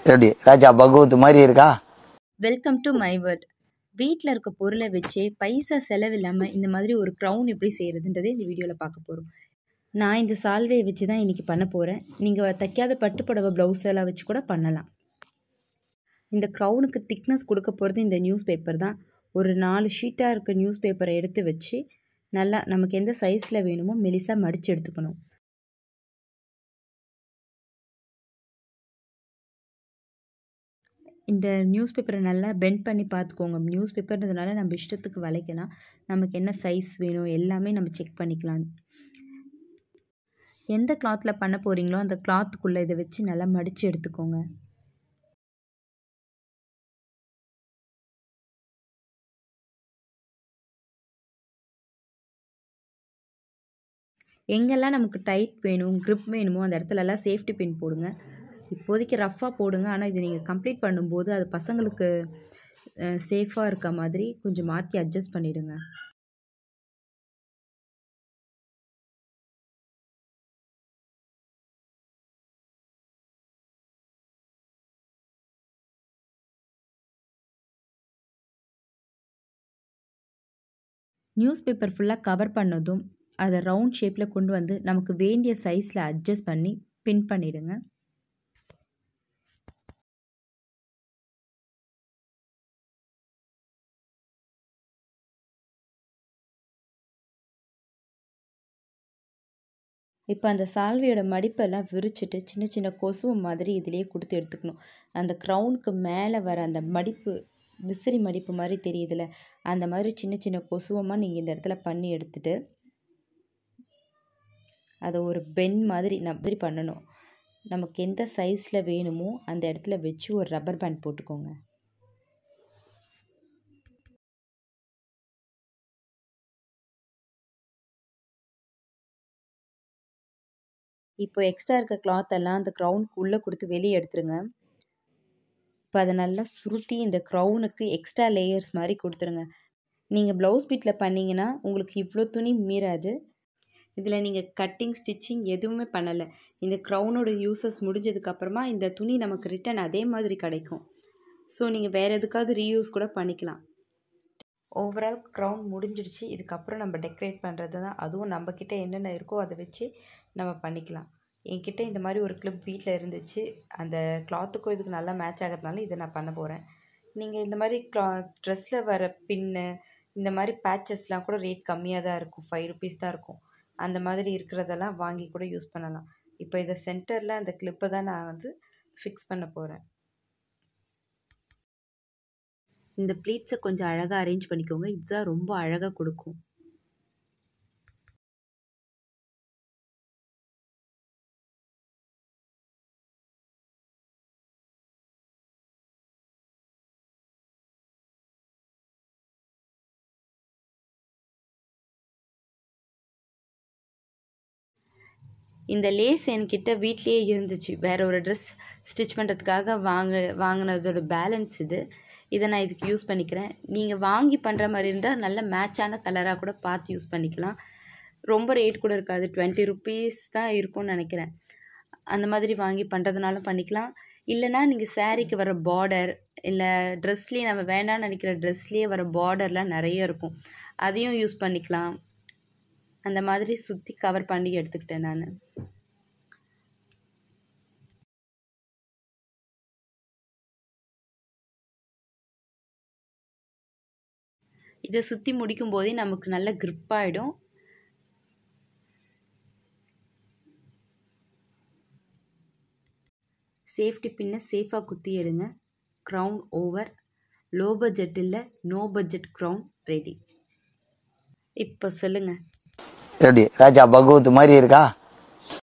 எப்படி ராஜா பகவத் மாதிரி இருக்கா? Welcome to my world. வீட்டில் இருக்க பொருளை வச்சே பைசா செலவில்லாமல் இந்த மாதிரி ஒரு க்ரௌன் எப்படி செய்கிறதுன்றதே இந்த வீடியோவில் பார்க்க போகிறோம். நான் இந்த சால்வையை வச்சு தான் இன்றைக்கி பண்ண போகிறேன். நீங்கள் தைக்காத பட்டுப்புடவை ப்ளவுஸ் எல்லாம் வச்சு கூட பண்ணலாம். இந்த க்ரௌனுக்கு திக்னஸ் கொடுக்க போகிறது இந்த நியூஸ் பேப்பர் தான். ஒரு 4 ஷீட்டாக இருக்க நியூஸ் பேப்பரை எடுத்து வச்சு நல்லா நமக்கு எந்த சைஸில் வேணுமோ மெலிசாக மடித்து எடுத்துக்கணும். இந்த நியூஸ் பேப்பரை நல்லா பெண்ட் பண்ணி பார்த்துக்கோங்க. நியூஸ் பேப்பர்ன்றதுனால நம்ம இஷ்டத்துக்கு வளைக்கலாம். நமக்கு என்ன சைஸ் வேணும் எல்லாமே நம்ம செக் பண்ணிக்கலாம். எந்த கிளாத்தில் பண்ண போகிறீங்களோ அந்த கிளாத்துக்குள்ளே இதை வச்சு நல்லா மடித்து எடுத்துக்கோங்க. எங்கெல்லாம் நமக்கு டைட் வேணும், க்ரிப் வேணுமோ அந்த இடத்துலலாம் சேஃப்டி பின் போடுங்க. இப்போதைக்கு ரஃப்பாக போடுங்க. ஆனால் இது நீங்கள் கம்ப்ளீட் பண்ணும்போது அது பசங்களுக்கு சேஃபாக இருக்க மாதிரி கொஞ்சம் மாற்றி அட்ஜஸ்ட் பண்ணிவிடுங்க. நியூஸ் பேப்பர் ஃபுல்லாக கவர் பண்ணதும் அதை ரவுண்ட் ஷேப்பில் கொண்டு வந்து நமக்கு வேண்டிய சைஸில் அட்ஜஸ்ட் பண்ணி பின் பண்ணிவிடுங்க. இப்போ அந்த சால்வையோட மடிப்பெல்லாம் விரிச்சிட்டு சின்ன சின்ன கொசுவு மாதிரி இதிலே கொடுத்து எடுத்துக்கணும். அந்த க்ரௌனுக்கு மேலே வர அந்த மடிப்பு, விசிறி மடிப்பு மாதிரி தெரியுதுல்ல, அந்த மாதிரி சின்ன சின்ன கொசுவமாக நீங்கள் இந்த இடத்துல பண்ணி எடுத்துட்டு அதை ஒரு பென் மாதிரி பண்ணணும். நமக்கு எந்த சைஸில் வேணுமோ அந்த இடத்துல வச்சு ஒரு ரப்பர் பேண்ட் போட்டுக்கோங்க. இப்போ எக்ஸ்ட்ரா இருக்க கிளாத் எல்லாம் அந்த க்ரௌனுக்கு உள்ளே கொடுத்து வெளியே எடுத்துருங்க. இப்போ அதை நல்லா சுருட்டி இந்த க்ரௌனுக்கு எக்ஸ்ட்ரா லேயர்ஸ் மாதிரி கொடுத்துருங்க. நீங்கள் ப்ளவுஸ் பீட்டில் பண்ணிங்கன்னா உங்களுக்கு இவ்வளோ துணி மீறாது. இதில் நீங்கள் கட்டிங், ஸ்டிச்சிங் எதுவுமே பண்ணலை. இந்த க்ரௌனோட யூசஸ் முடிஞ்சதுக்கப்புறமா இந்த துணி நமக்கு ரிட்டன் அதே மாதிரி கிடைக்கும். ஸோ நீங்கள் வேறு எதுக்காவது ரீயூஸ் கூட பண்ணிக்கலாம். ஓவரால் க்ரௌன் முடிஞ்சிடுச்சு. இதுக்கப்புறம் நம்ம டெக்கரேட் பண்ணுறது தான். அதுவும் நம்மக்கிட்ட என்னென்ன இருக்கோ அதை வச்சு நம்ம பண்ணிக்கலாம். என்கிட்ட இந்த மாதிரி ஒரு கிளிப் வீட்டில் இருந்துச்சு. அந்த கிளாத்துக்கும் இதுக்கு நல்லா மேட்ச் ஆகிறதுனால இதை நான் பண்ண போகிறேன். நீங்கள் இந்த மாதிரி ட்ரெஸ்ஸில் வர பின்னு, இந்த மாதிரி பேச்சஸ்லாம் கூட ரேட் கம்மியாக தான் இருக்கும். 5 ருபீஸ் தான் இருக்கும். அந்த மாதிரி இருக்கிறதெல்லாம் வாங்கி கூட யூஸ் பண்ணலாம். இப்போ இதை சென்டரில் அந்த கிளிப்பை தான் நான் வந்து ஃபிக்ஸ் பண்ண போகிறேன். இந்த ப்ளீட்ஸை கொஞ்சம் அழகாக அரேஞ்ச் பண்ணிக்கோங்க. இதுதான் ரொம்ப அழகாக கொடுக்கும். இந்த லேஸ் என்கிட்ட வீட்லேயே இருந்துச்சு. வேறு ஒரு ட்ரெஸ் ஸ்டிச் பண்ணுறதுக்காக வாங்கினதோட பேலன்ஸ் இது. இதை நான் இதுக்கு யூஸ் பண்ணிக்கிறேன். நீங்கள் வாங்கி பண்ணுற மாதிரி இருந்தால் நல்ல மேட்சான கலராக கூட பார்த்து யூஸ் பண்ணிக்கலாம். ரொம்ப ரேட் கூட இருக்காது. 20 ருபீஸ் தான் இருக்கும்னு நினைக்கிறேன். அந்த மாதிரி வாங்கி பண்ணுறதுனாலும் பண்ணிக்கலாம். இல்லைனா நீங்கள் சாரீக்கு வர பார்டர், இல்லை ட்ரெஸ்லேயே நம்ம வேண்டாம்னு நினைக்கிற ட்ரெஸ்லேயே வர பார்டர்லாம் நிறைய இருக்கும். அதையும் யூஸ் பண்ணிக்கலாம். அந்த மாதிரி சுற்றி கவர் பண்ணி எடுத்துக்கிட்டேன் நான். இதை சுற்றி முடிக்கும் போதே நமக்கு நல்ல grip ஆகிடும். சேஃப்டி பின்னை சேஃபாக குத்தி எடுங்க. Crown over. லோ பட்ஜெட் இல்லை, நோ பட்ஜெட் க்ரௌன் ரெடி. இப்போ சொல்லுங்கள், எப்படி ராஜா பகவத் மாதிரி இருக்கா?